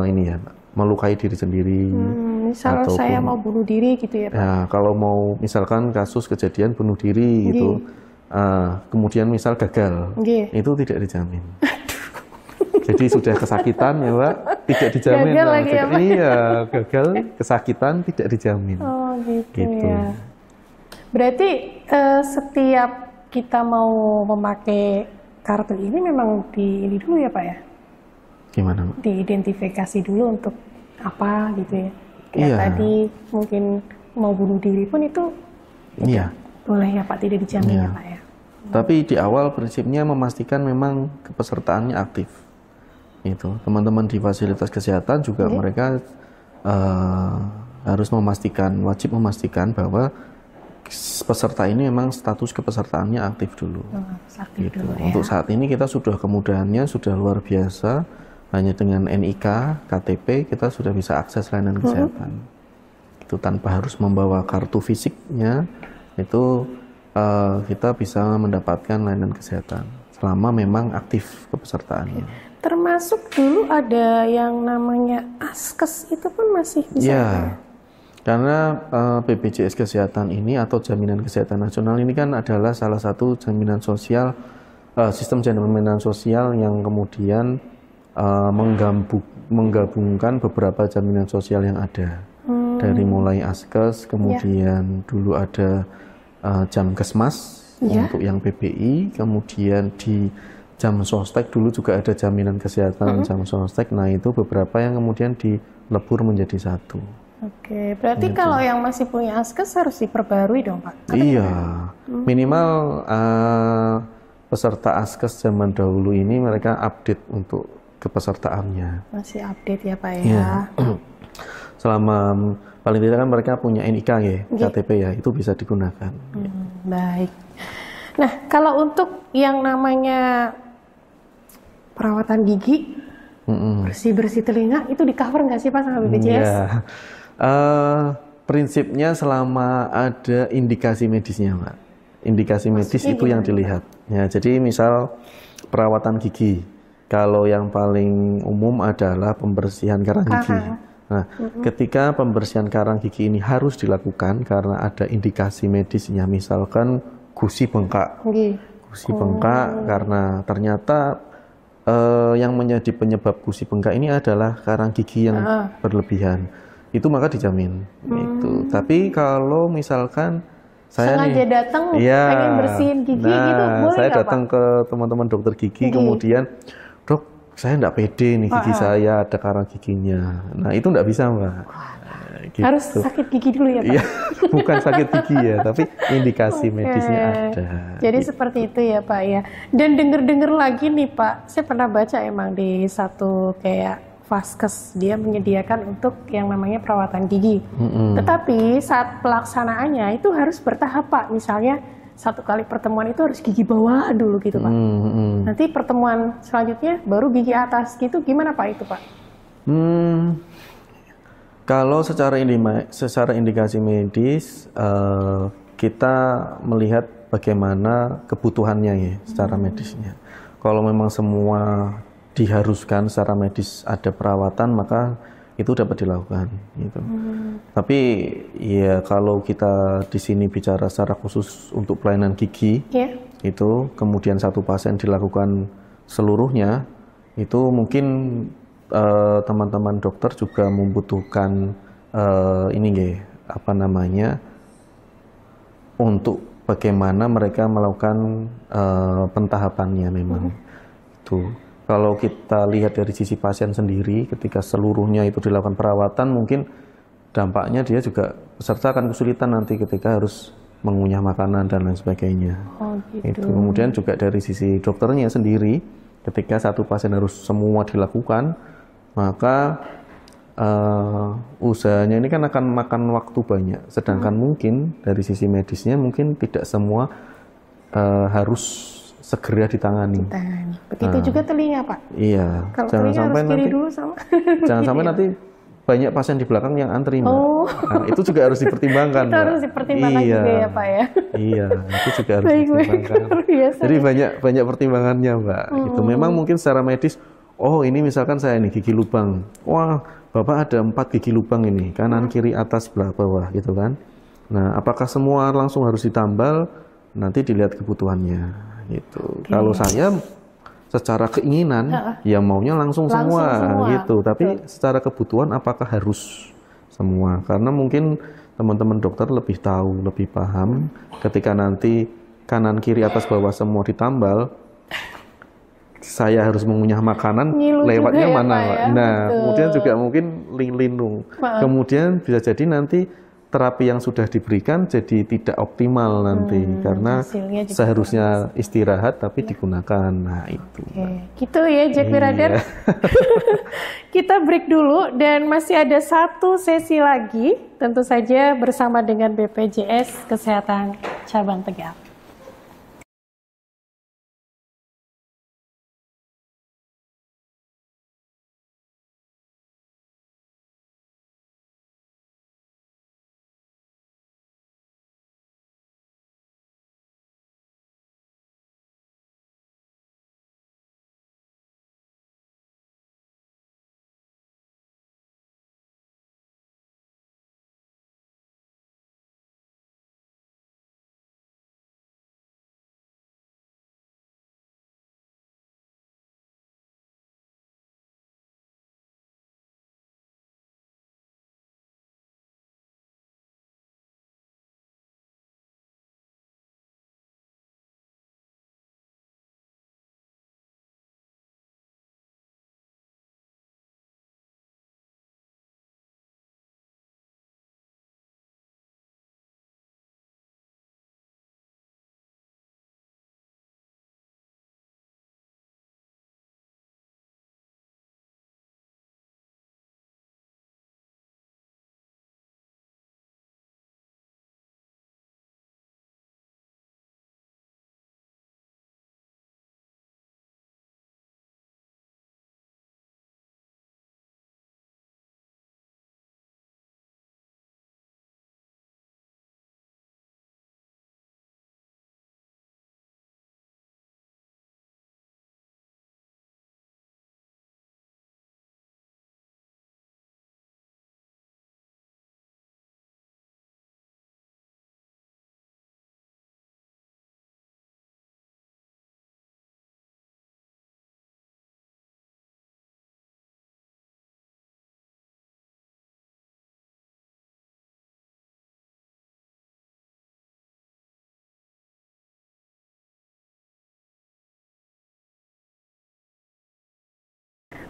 ini ya, melukai diri sendiri. Misal ataupun, saya mau bunuh diri gitu ya, Pak? Ya, kalau mau misalkan kasus kejadian bunuh diri gitu, kemudian misal gagal, itu tidak dijamin. Jadi sudah kesakitan ya Pak, tidak dijamin. Gagal lagi ya, Pak? Iya, gagal, kesakitan tidak dijamin. Oh gitu ya. Berarti setiap kita mau memakai kartu ini memang ini dulu ya Pak ya? Gimana Pak? Diidentifikasi dulu untuk apa gitu ya? Kayak Iya. tadi mungkin mau bunuh diri pun itu Iya. boleh ya Pak, tidak dijamin Iya. ya Pak ya? Tapi di awal prinsipnya memastikan memang kepesertaannya aktif. Itu teman-teman di fasilitas kesehatan juga mereka harus wajib memastikan bahwa peserta ini memang status kepesertaannya aktif dulu. Aktif Gitu. dulu ya. Untuk saat ini kita sudah kemudahannya sudah luar biasa. Hanya dengan NIK, KTP kita sudah bisa akses layanan kesehatan. Itu tanpa harus membawa kartu fisiknya, itu kita bisa mendapatkan layanan kesehatan selama memang aktif kepesertaannya. Termasuk dulu ada yang namanya Askes, itu pun masih bisa. Ya, karena BPJS Kesehatan ini atau Jaminan Kesehatan Nasional ini kan adalah salah satu jaminan sosial, sistem jaminan sosial yang kemudian menggabungkan beberapa jaminan sosial yang ada. Dari mulai Askes, kemudian dulu ada Jamkesmas untuk yang PBI, kemudian di Jamsostek dulu juga ada jaminan kesehatan Jamsostek. Nah itu beberapa yang kemudian dilebur menjadi satu. Oke, berarti kalau yang masih punya Askes harus diperbarui dong Pak? Iya, minimal peserta Askes zaman dahulu ini mereka update untuk kepesertaannya. Masih update ya Pak ya? Iya. Selama paling tidak kan mereka punya NIK ya, KTP ya, itu bisa digunakan. Baik. Nah, kalau untuk yang namanya perawatan gigi, bersih-bersih telinga, itu di cover nggak sih Pak sama BPJS? Ya. Prinsipnya selama ada indikasi medisnya, Pak. Indikasi medis itu yang dilihat. Ya, jadi misal perawatan gigi, kalau yang paling umum adalah pembersihan karang gigi. Nah, ketika pembersihan karang gigi ini harus dilakukan karena ada indikasi medisnya, misalkan gusi bengkak. Gusi bengkak karena ternyata yang menjadi penyebab gusi bengkak ini adalah karang gigi yang berlebihan. Itu maka dijamin. Itu. Tapi kalau misalkan saya sengaja datang pengen bersihin gigi gitu, boleh saya nggak, datang Pak? ke teman-teman dokter gigi, kemudian dok, saya enggak pede nih gigi saya ada karang giginya. Nah itu enggak bisa Mbak. Gitu. Harus sakit gigi dulu ya Pak? Iya, bukan sakit gigi ya, tapi indikasi medisnya ada. Jadi seperti itu ya Pak ya. Dan denger-denger lagi nih Pak, saya pernah baca emang di satu kayak Vaskes, dia menyediakan untuk yang namanya perawatan gigi. Tetapi saat pelaksanaannya itu harus bertahap Pak. Misalnya satu kali pertemuan itu harus gigi bawah dulu gitu Pak. Nanti pertemuan selanjutnya baru gigi atas gitu. Gimana Pak itu Pak? Kalau secara indikasi medis, kita melihat bagaimana kebutuhannya ya secara medisnya. Kalau memang semua diharuskan secara medis ada perawatan, maka itu dapat dilakukan. Gitu. Tapi ya kalau kita di sini bicara secara khusus untuk pelayanan gigi, itu kemudian satu pasien dilakukan seluruhnya, itu mungkin teman-teman dokter juga membutuhkan untuk bagaimana mereka melakukan pentahapannya memang. Itu. Kalau kita lihat dari sisi pasien sendiri, ketika seluruhnya itu dilakukan perawatan, mungkin dampaknya dia juga peserta akan kesulitan nanti ketika harus mengunyah makanan dan lain sebagainya. Itu. Kemudian juga dari sisi dokternya sendiri, ketika satu pasien harus semua dilakukan, maka usahanya ini kan akan makan waktu banyak. Sedangkan mungkin dari sisi medisnya mungkin tidak semua harus segera ditangani. Begitu juga telinga Pak. Iya. Kalau jangan sampai nanti dulu sama. Jangan sampai nanti banyak pasien di belakang yang antri, Mbak. Oh. Nah, itu juga harus dipertimbangkan, Itu Mbak. harus dipertimbangkan Iya. juga ya, Pak ya. Iya, itu juga harus Baik, dipertimbangkan. luar biasa. Jadi banyak pertimbangannya, Mbak. Gitu. Memang mungkin secara medis, oh ini misalkan saya ini gigi lubang, wah Bapak ada 4 gigi lubang ini, kanan, kiri, atas, bawah, gitu kan. Nah, apakah semua langsung harus ditambal? Nanti dilihat kebutuhannya, gitu. Kalau saya secara keinginan, ya maunya langsung semua, gitu. Tapi secara kebutuhan, apakah harus semua? Karena mungkin teman-teman dokter lebih tahu, lebih paham. Ketika nanti kanan, kiri, atas, bawah semua ditambal, saya harus mengunyah makanan, Ngilu lewatnya juga ya, mana, Pak, Pak? ya? Nah, Betul. kemudian juga mungkin lindung. Kemudian bisa jadi nanti terapi yang sudah diberikan jadi tidak optimal nanti karena hasilnya juga seharusnya istirahat tapi digunakan. Nah, itu. Oke, gitu ya Jack Iya. Birader. Kita break dulu dan masih ada satu sesi lagi, tentu saja bersama dengan BPJS Kesehatan Cabang Tegal.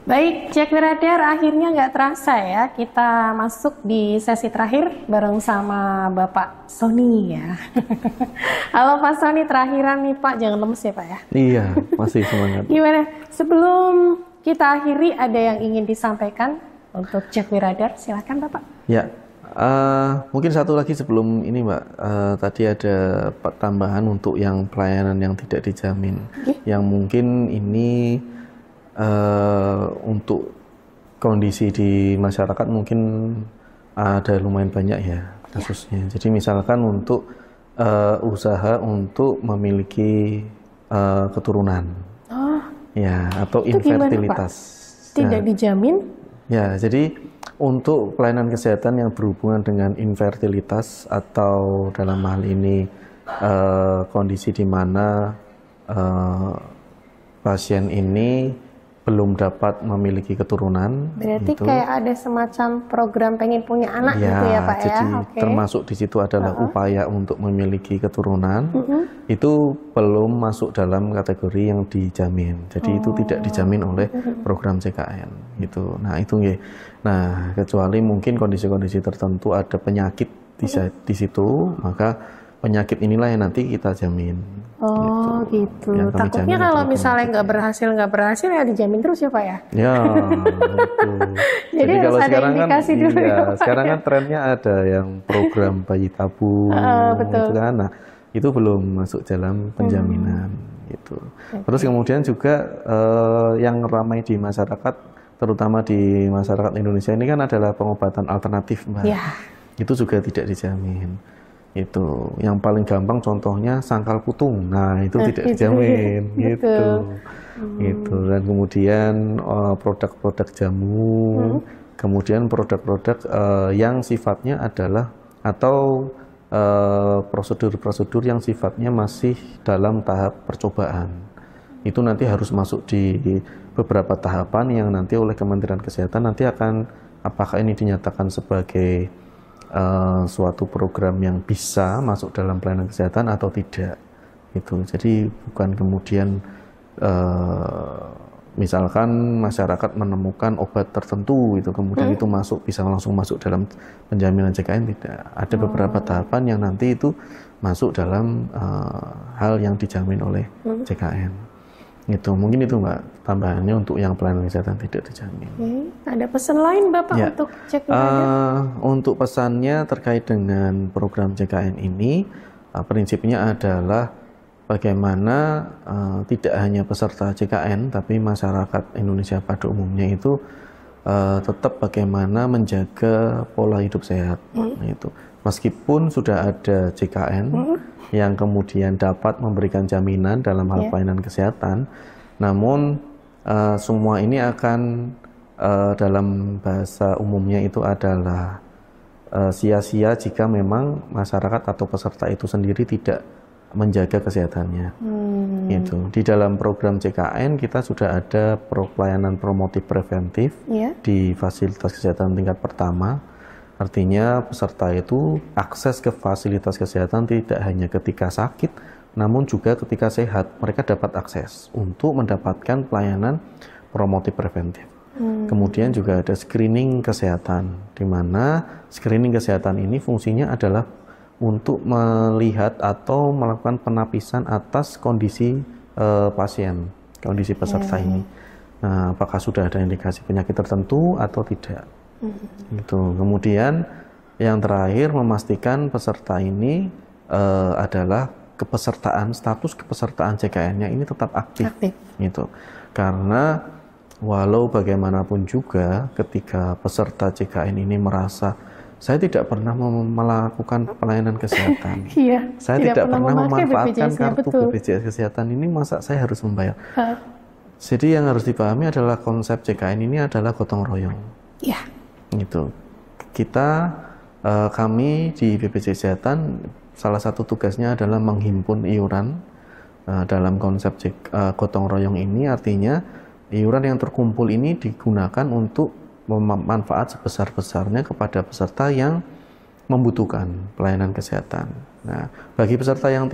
Baik, Jack Birader, akhirnya nggak terasa ya, kita masuk di sesi terakhir bareng sama Bapak Sony ya. Halo Pak Sony, terakhiran nih Pak, jangan lemes ya Pak ya. Iya, masih semangat. Gimana? Sebelum kita akhiri, ada yang ingin disampaikan untuk Jack Birader? Silakan Bapak. Ya, mungkin satu lagi sebelum ini Mbak, tadi ada tambahan untuk yang pelayanan yang tidak dijamin, yang mungkin ini untuk kondisi di masyarakat mungkin ada lumayan banyak ya kasusnya. Jadi misalkan untuk usaha untuk memiliki keturunan, ya, atau Itu gimana, infertilitas. Tidak dijamin? Ya, jadi untuk pelayanan kesehatan yang berhubungan dengan infertilitas atau dalam hal ini kondisi di mana pasien ini belum dapat memiliki keturunan. Berarti gitu. kayak ada semacam program pengen punya anak gitu ya Pak jadi ya? Oke. termasuk di situ adalah upaya untuk memiliki keturunan, itu belum masuk dalam kategori yang dijamin. Jadi itu tidak dijamin oleh program CKN. Gitu. Nah itu ya. Nah kecuali mungkin kondisi-kondisi tertentu ada penyakit di situ, maka penyakit inilah yang nanti kita jamin. Oh gitu. Yang kami Takutnya jamin kalau adalah misalnya nggak berhasil ya dijamin terus ya Pak ya? Ya, itu. Jadi harus kalau ada sekarang kan, indikasi dulu ya, Pak, sekarang ya? kan trennya ada yang program bayi tabung, betul. gitu kan. Nah, itu belum masuk dalam penjaminan, gitu. Terus kemudian juga yang ramai di masyarakat terutama di masyarakat Indonesia ini kan adalah pengobatan alternatif, Mbak. Ya. Itu juga tidak dijamin. Itu yang paling gampang contohnya sangkal putung. Nah, itu tidak dijamin gitu. Gitu. Dan kemudian produk-produk jamu, kemudian produk-produk yang sifatnya adalah atau prosedur-prosedur yang sifatnya masih dalam tahap percobaan. Itu nanti harus masuk di beberapa tahapan yang nanti oleh Kementerian Kesehatan nanti akan apakah ini dinyatakan sebagai suatu program yang bisa masuk dalam pelayanan kesehatan atau tidak. Gitu. Jadi bukan kemudian misalkan masyarakat menemukan obat tertentu itu kemudian itu bisa langsung masuk dalam penjaminan JKN, tidak. Ada beberapa tahapan yang nanti itu masuk dalam hal yang dijamin oleh JKN. Itu mungkin itu Mbak tambahannya untuk yang pelayanan kesehatan tidak dijamin. Ada pesan lain Bapak untuk JKN? Untuk pesannya terkait dengan program JKN ini, prinsipnya adalah bagaimana tidak hanya peserta JKN, tapi masyarakat Indonesia pada umumnya itu tetap bagaimana menjaga pola hidup sehat. Itu meskipun sudah ada JKN yang kemudian dapat memberikan jaminan dalam hal pelayanan kesehatan, namun semua ini akan dalam bahasa umumnya itu adalah sia-sia jika memang masyarakat atau peserta itu sendiri tidak menjaga kesehatannya. Gitu. Di dalam program JKN kita sudah ada pelayanan promotif preventif di fasilitas kesehatan tingkat pertama. Artinya peserta itu akses ke fasilitas kesehatan tidak hanya ketika sakit, namun juga ketika sehat mereka dapat akses untuk mendapatkan pelayanan promotif preventif. Kemudian juga ada screening kesehatan, di mana screening kesehatan ini fungsinya adalah untuk melihat atau melakukan penapisan atas kondisi pasien, kondisi peserta ini. Nah, apakah sudah ada indikasi penyakit tertentu atau tidak? Gitu. Kemudian yang terakhir memastikan peserta ini adalah status kepesertaan JKN-nya ini tetap aktif. Gitu. Karena walau bagaimanapun juga ketika peserta JKN ini merasa saya tidak pernah melakukan pelayanan kesehatan. Saya tidak pernah memanfaatkan kartu BPJS Kesehatan ini, masa saya harus membayar? Jadi yang harus dipahami adalah konsep JKN ini adalah gotong royong. Gitu. Kami di BPJS Kesehatan salah satu tugasnya adalah menghimpun iuran dalam konsep gotong royong ini, artinya iuran yang terkumpul ini digunakan untuk memanfaat sebesar-besarnya kepada peserta yang membutuhkan pelayanan kesehatan. Nah, bagi peserta yang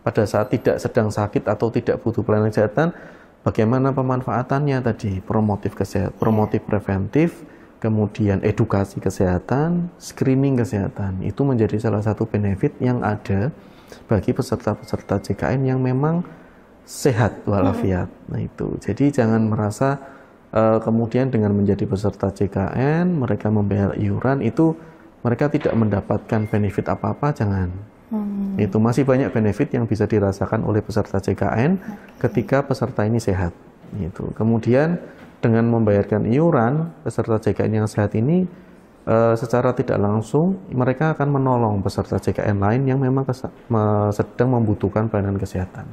pada saat tidak sedang sakit atau tidak butuh pelayanan kesehatan, bagaimana pemanfaatannya tadi? Promotif preventif, kemudian edukasi kesehatan, screening kesehatan. Itu menjadi salah satu benefit yang ada bagi peserta-peserta JKN yang memang sehat walafiat. Nah itu. Jadi jangan merasa kemudian dengan menjadi peserta JKN, mereka membayar iuran, itu mereka tidak mendapatkan benefit apa-apa, jangan. Itu masih banyak benefit yang bisa dirasakan oleh peserta JKN ketika peserta ini sehat. Gitu. Kemudian dengan membayarkan iuran, peserta JKN yang sehat ini secara tidak langsung mereka akan menolong peserta JKN lain yang memang sedang membutuhkan pelayanan kesehatan.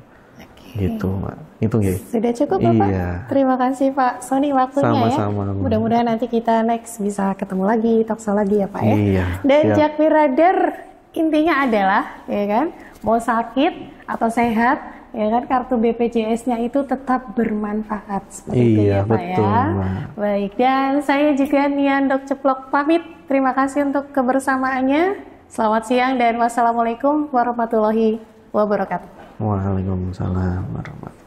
Gitu, Mbak. Itu ya. Sudah cukup, Bapak? Iya. Terima kasih, Pak Sony, waktunya. Sama-sama. Mudah-mudahan nanti kita next bisa ketemu lagi, talkshow lagi ya, Pak ya. Iya. Dan Jakmi Radar intinya adalah, ya kan, mau sakit atau sehat, ya kan, kartu BPJS-nya itu tetap bermanfaat. Seperti itu ya, Pak betul, ya. Mbak. Baik, dan saya juga Nian Dok Ceplok pamit. Terima kasih untuk kebersamaannya. Selamat siang dan wassalamualaikum warahmatullahi wabarakatuh. Waalaikumsalam warahmatullahi wabarakatuh.